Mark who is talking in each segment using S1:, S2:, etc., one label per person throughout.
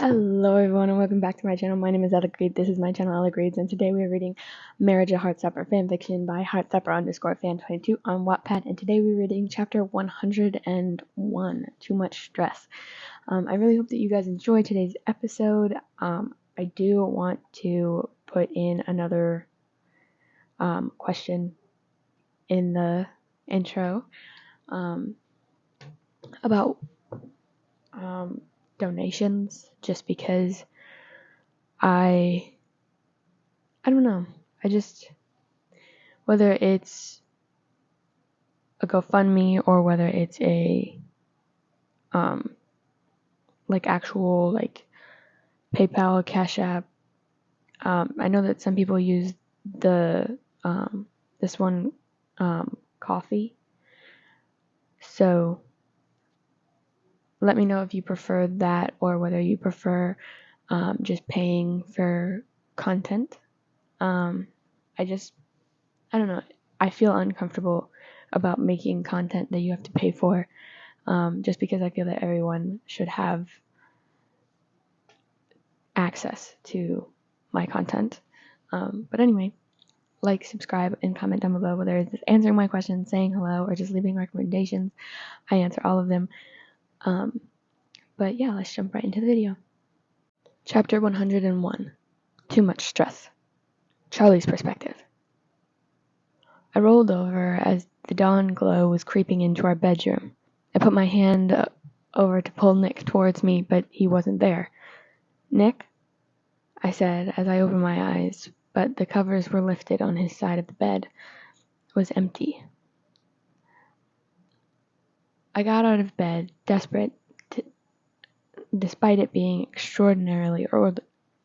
S1: Hello everyone and welcome back to my channel. My name is Ella Greed. This is my channel Ella Greeds, and today we are reading Marriage a Heartstopper fanfiction by heartstopper_fan22 on Wattpad, and today we're reading chapter 101, Too Much Stress. I really hope that you guys enjoy today's episode. I do want to put in another question in the intro about donations, just because I don't know. Whether it's a GoFundMe or whether it's a actual PayPal, Cash App. I know that some people use the this one coffee. So let me know if you prefer that or whether you prefer just paying for content. I don't know. I feel uncomfortable about making content that you have to pay for, just because I feel that everyone should have access to my content. But anyway, like, subscribe, and comment down below whether it's answering my questions, saying hello, or just leaving recommendations. I answer all of them. But yeah, let's jump right into the video. Chapter 101. Too Much Stress. Charlie's Perspective. I rolled over as the dawn glow was creeping into our bedroom. I put my hand over to pull Nick towards me, but he wasn't there. "Nick?" I said as I opened my eyes, but the covers were lifted on his side of the bed. It was empty. I got out of bed, desperate, despite it being extraordinarily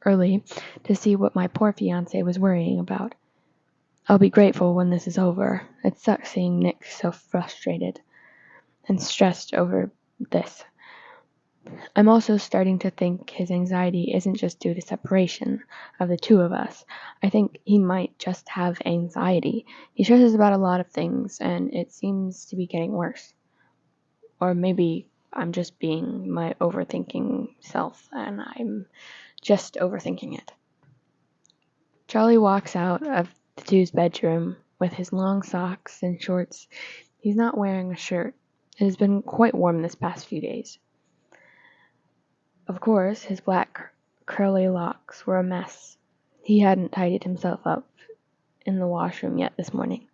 S1: early, to see what my poor fiancé was worrying about. I'll be grateful when this is over. It sucks seeing Nick so frustrated and stressed over this. I'm also starting to think his anxiety isn't just due to separation of the two of us. I think he might just have anxiety. He stresses about a lot of things, and it seems to be getting worse. Or maybe I'm just being my overthinking self, and I'm just overthinking it. Charlie walks out of the two's bedroom with his long socks and shorts. He's not wearing a shirt. It has been quite warm this past few days. Of course, his black curly locks were a mess. He hadn't tidied himself up in the washroom yet this morning.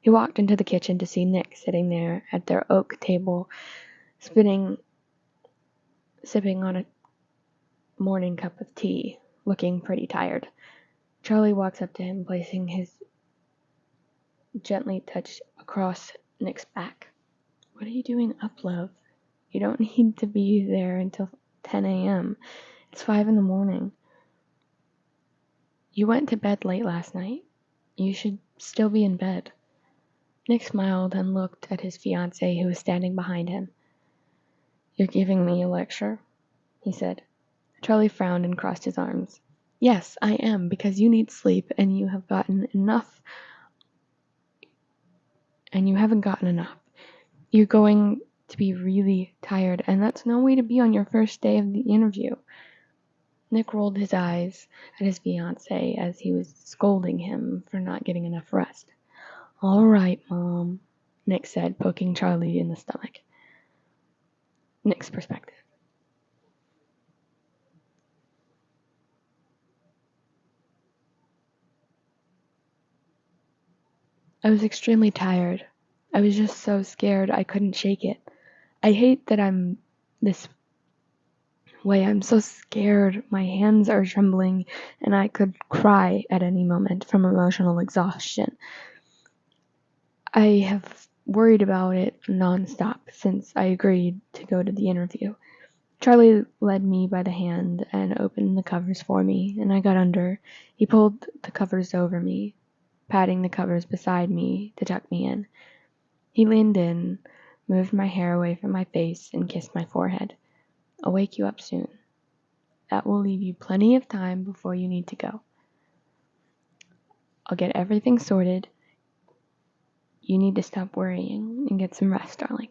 S1: He walked into the kitchen to see Nick sitting there at their oak table, sipping on a morning cup of tea, looking pretty tired. Charlie walks up to him, placing his gently touch across Nick's back. "What are you doing up, love? You don't need to be there until 10 a.m. It's 5 in the morning. You went to bed late last night. You should still be in bed." Nick smiled and looked at his fiancée, who was standing behind him. "You're giving me a lecture?" he said. Charlie frowned and crossed his arms. "Yes, I am, because you need sleep, and you haven't gotten enough. You're going to be really tired, and that's no way to be on your first day of the interview." Nick rolled his eyes at his fiancée as he was scolding him for not getting enough rest. "All right, Mom," Nick said, poking Charlie in the stomach. Nick's perspective. I was extremely tired. I was just so scared I couldn't shake it. I hate that I'm this way. I'm so scared. My hands are trembling, and I could cry at any moment from emotional exhaustion. I have worried about it nonstop since I agreed to go to the interview. Charlie led me by the hand and opened the covers for me, and I got under. He pulled the covers over me, patting the covers beside me to tuck me in. He leaned in, moved my hair away from my face, and kissed my forehead. "I'll wake you up soon. That will leave you plenty of time before you need to go. I'll get everything sorted. You need to stop worrying and get some rest, darling.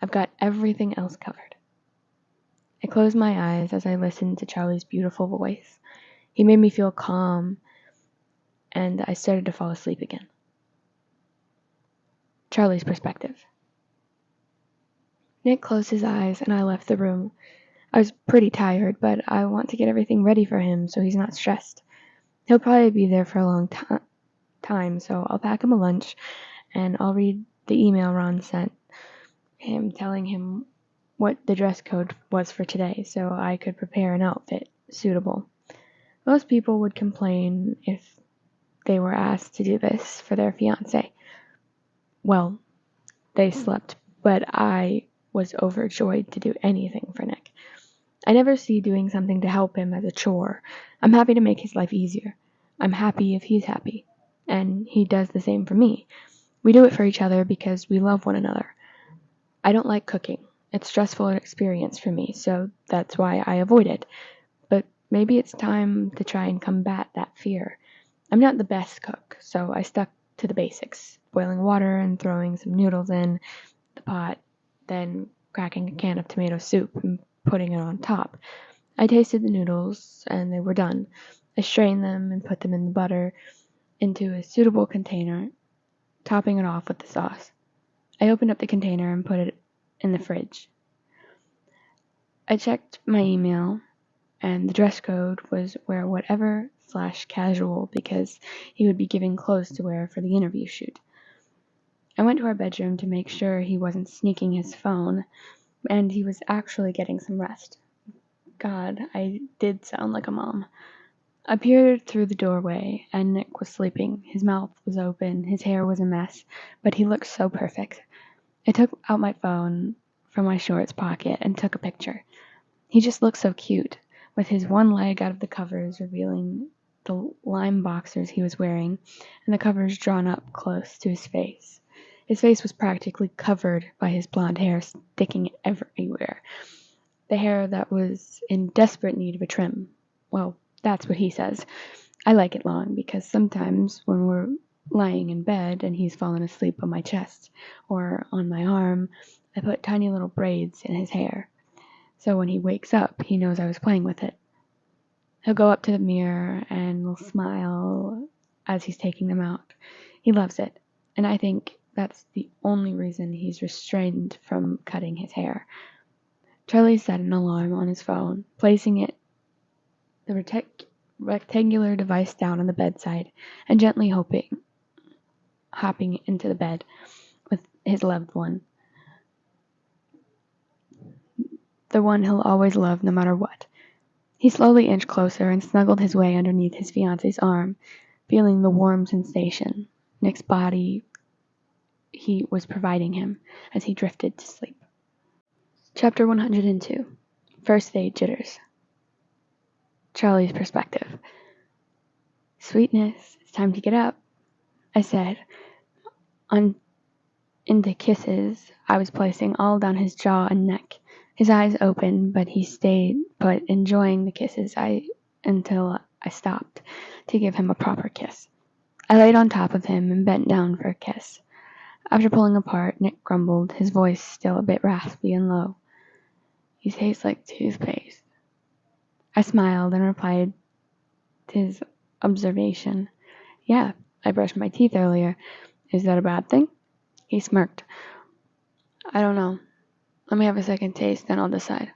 S1: I've got everything else covered." I closed my eyes as I listened to Charlie's beautiful voice. He made me feel calm, and I started to fall asleep again. Charlie's perspective. Nick closed his eyes, and I left the room. I was pretty tired, but I want to get everything ready for him so he's not stressed. He'll probably be there for a long time, so I'll pack him a lunch, and I'll read the email Ron sent him telling him what the dress code was for today so I could prepare an outfit suitable. Most people would complain if they were asked to do this for their fiancé. Well, they slept, but I was overjoyed to do anything for Nick. I never see doing something to help him as a chore. I'm happy to make his life easier. I'm happy if he's happy, and he does the same for me. We do it for each other because we love one another. I don't like cooking. It's a stressful experience for me, so that's why I avoid it. But maybe it's time to try and combat that fear. I'm not the best cook, so I stuck to the basics, boiling water and throwing some noodles in the pot, then cracking a can of tomato soup and putting it on top. I tasted the noodles, and they were done. I strained them and put them in the butter into a suitable container, topping it off with the sauce. I opened up the container and put it in the fridge. I checked my email, and the dress code was wear whatever/casual because he would be giving clothes to wear for the interview shoot. I went to our bedroom to make sure he wasn't sneaking his phone, and he was actually getting some rest. God, I did sound like a mom. I peered through the doorway, and Nick was sleeping. His mouth was open, his hair was a mess, but he looked so perfect. I took out my phone from my shorts pocket and took a picture. He just looked so cute, with his one leg out of the covers revealing the lime boxers he was wearing, and the covers drawn up close to his face. His face was practically covered by his blonde hair sticking everywhere. The hair that was in desperate need of a trim. Well, that's what he says. I like it long because sometimes when we're lying in bed and he's fallen asleep on my chest or on my arm, I put tiny little braids in his hair. So when he wakes up, he knows I was playing with it. He'll go up to the mirror and will smile as he's taking them out. He loves it, and I think that's the only reason he's restrained from cutting his hair. Charlie set an alarm on his phone, placing the rectangular device down on the bedside and gently hopping into the bed with his loved one. The one he'll always love no matter what. He slowly inched closer and snuggled his way underneath his fiancé's arm, feeling the warm sensation Nick's body he was providing him as he drifted to sleep. Chapter 102. First Aid Jitters. Charlie's perspective. Sweetness, it's time to get up, I said. Into kisses I was placing all down his jaw and neck. His eyes opened, but he stayed put, enjoying the kisses until I stopped to give him a proper kiss. I laid on top of him and bent down for a kiss. After pulling apart, Nick grumbled, his voice still a bit raspy and low. You taste like toothpaste. I smiled and replied to his observation. Yeah, I brushed my teeth earlier. Is that a bad thing? He smirked. I don't know. Let me have a second taste, then I'll decide.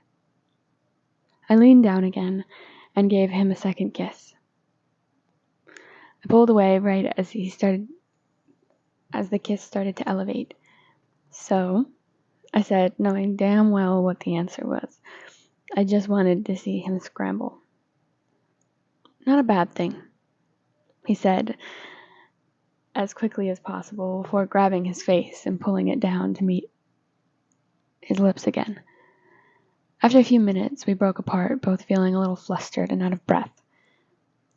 S1: I leaned down again and gave him a second kiss. I pulled away right as the kiss started to elevate. So, I said, knowing damn well what the answer was. I just wanted to see him scramble. Not a bad thing, he said as quickly as possible before grabbing his face and pulling it down to meet his lips again. After a few minutes, we broke apart, both feeling a little flustered and out of breath.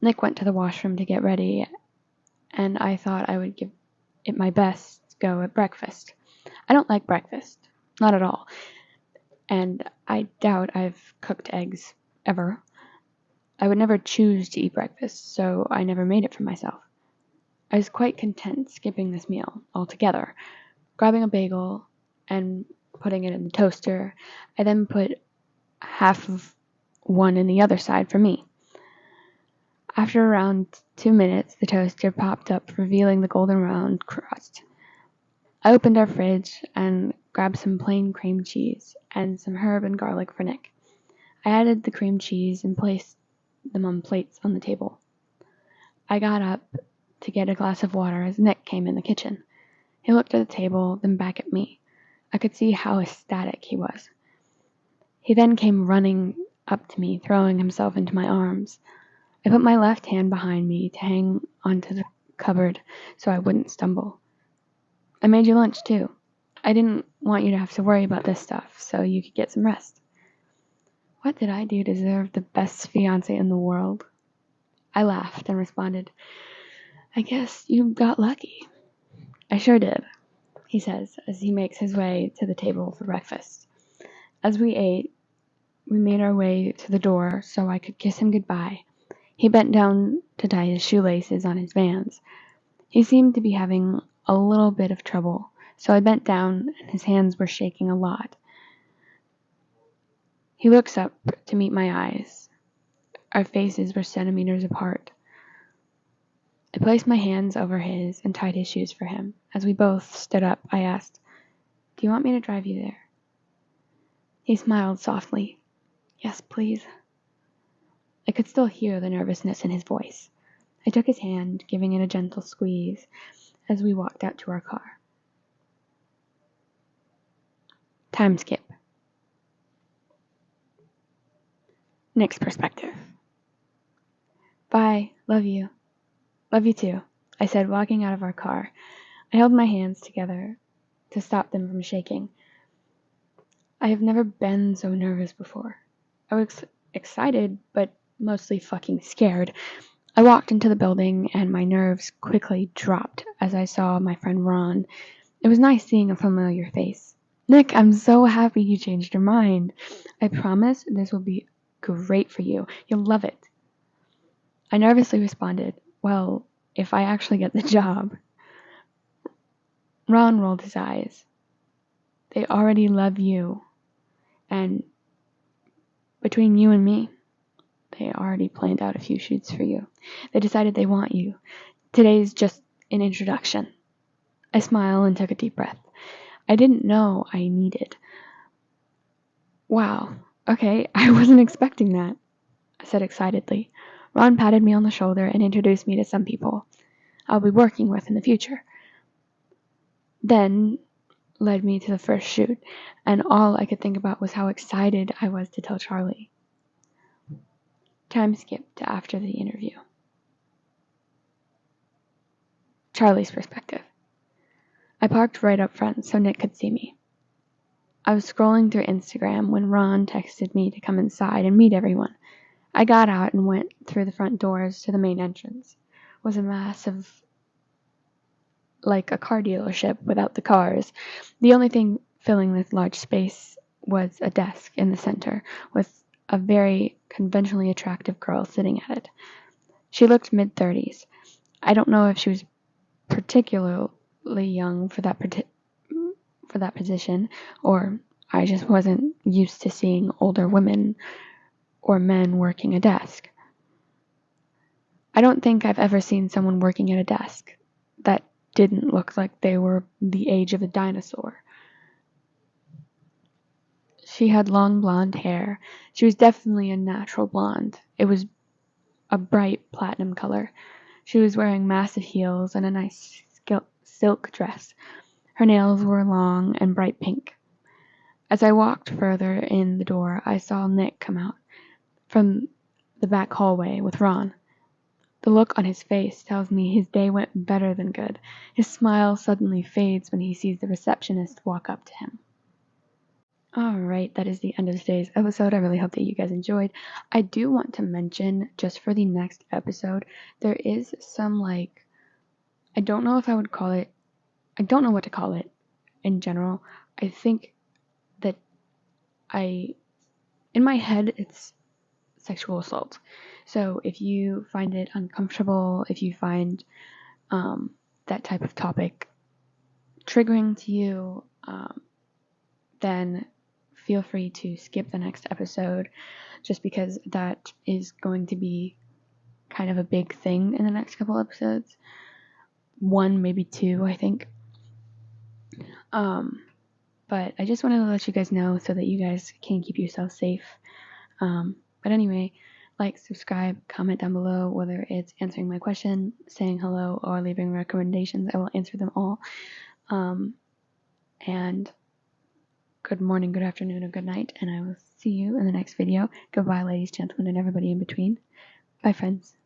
S1: Nick went to the washroom to get ready, and I thought I would give it my best go at breakfast. I don't like breakfast, not at all, and I doubt I've cooked eggs ever. I would never choose to eat breakfast, so I never made it for myself. I was quite content skipping this meal altogether. Grabbing a bagel and putting it in the toaster, I then put half of one in the other side for me. After around 2 minutes, the toaster popped up, revealing the golden round crust. I opened our fridge and grabbed some plain cream cheese and some herb and garlic for Nick. I added the cream cheese and placed them on plates on the table. I got up to get a glass of water as Nick came in the kitchen. He looked at the table, then back at me. I could see how ecstatic he was. He then came running up to me, throwing himself into my arms. I put my left hand behind me to hang onto the cupboard so I wouldn't stumble. I made you lunch too. I didn't want you to have to worry about this stuff, so you could get some rest. What did I do to deserve the best fiancé in the world? I laughed and responded, I guess you got lucky. I sure did, he says as he makes his way to the table for breakfast. As we ate, we made our way to the door so I could kiss him goodbye. He bent down to tie his shoelaces on his Vans. He seemed to be having a little bit of trouble, so I bent down and his hands were shaking a lot. He looks up to meet my eyes. Our faces were centimeters apart. I placed my hands over his and tied his shoes for him. As we both stood up, I asked, Do you want me to drive you there? He smiled softly. Yes, please. I could still hear the nervousness in his voice. I took his hand, giving it a gentle squeeze, as we walked out to our car. Time skip. Nick's perspective. Bye. Love you. Love you too, I said, walking out of our car. I held my hands together to stop them from shaking. I have never been so nervous before. I was excited, but mostly fucking scared. I walked into the building and my nerves quickly dropped as I saw my friend Ron. It was nice seeing a familiar face. Nick, I'm so happy you changed your mind. I promise this will be great for you. You'll love it. I nervously responded, well, if I actually get the job. Ron rolled his eyes. They already love you. And between you and me, they already planned out a few shoots for you. They decided they want you. Today's just an introduction. I smiled and took a deep breath. I didn't know I needed. Wow, okay, I wasn't expecting that, I said excitedly. Ron patted me on the shoulder and introduced me to some people I'll be working with in the future. Then led me to the first shoot, and all I could think about was how excited I was to tell Charlie. Time skipped to after the interview. Charlie's perspective. I parked right up front so Nick could see me. I was scrolling through Instagram when Ron texted me to come inside and meet everyone. I got out and went through the front doors to the main entrance. It was a massive, like a car dealership without the cars. The only thing filling this large space was a desk in the center with a very conventionally attractive girl sitting at it. She looked mid-30s. I don't know if she was particularly young for that position, or I just wasn't used to seeing older women or men working a desk. I don't think I've ever seen someone working at a desk that didn't look like they were the age of a dinosaur. She had long blonde hair. She was definitely a natural blonde. It was a bright platinum color. She was wearing massive heels and a nice silk dress. Her nails were long and bright pink. As I walked further in the door, I saw Nick come out from the back hallway with Ron. The look on his face tells me his day went better than good. His smile suddenly fades when he sees the receptionist walk up to him. Alright, that is the end of today's episode. I really hope that you guys enjoyed. I do want to mention, just for the next episode, there is some, I don't know what to call it in general. I think that in my head, it's sexual assault. So if you find it uncomfortable, if you find that type of topic triggering to you, then feel free to skip the next episode, just because that is going to be kind of a big thing in the next couple episodes. 1, maybe 2, I think. But I just wanted to let you guys know so that you guys can keep yourself safe. But anyway, like, subscribe, comment down below, whether it's answering my question, saying hello, or leaving recommendations. I will answer them all. And good morning, good afternoon, or good night, and I will see you in the next video. Goodbye, ladies, gentlemen, and everybody in between. Bye, friends.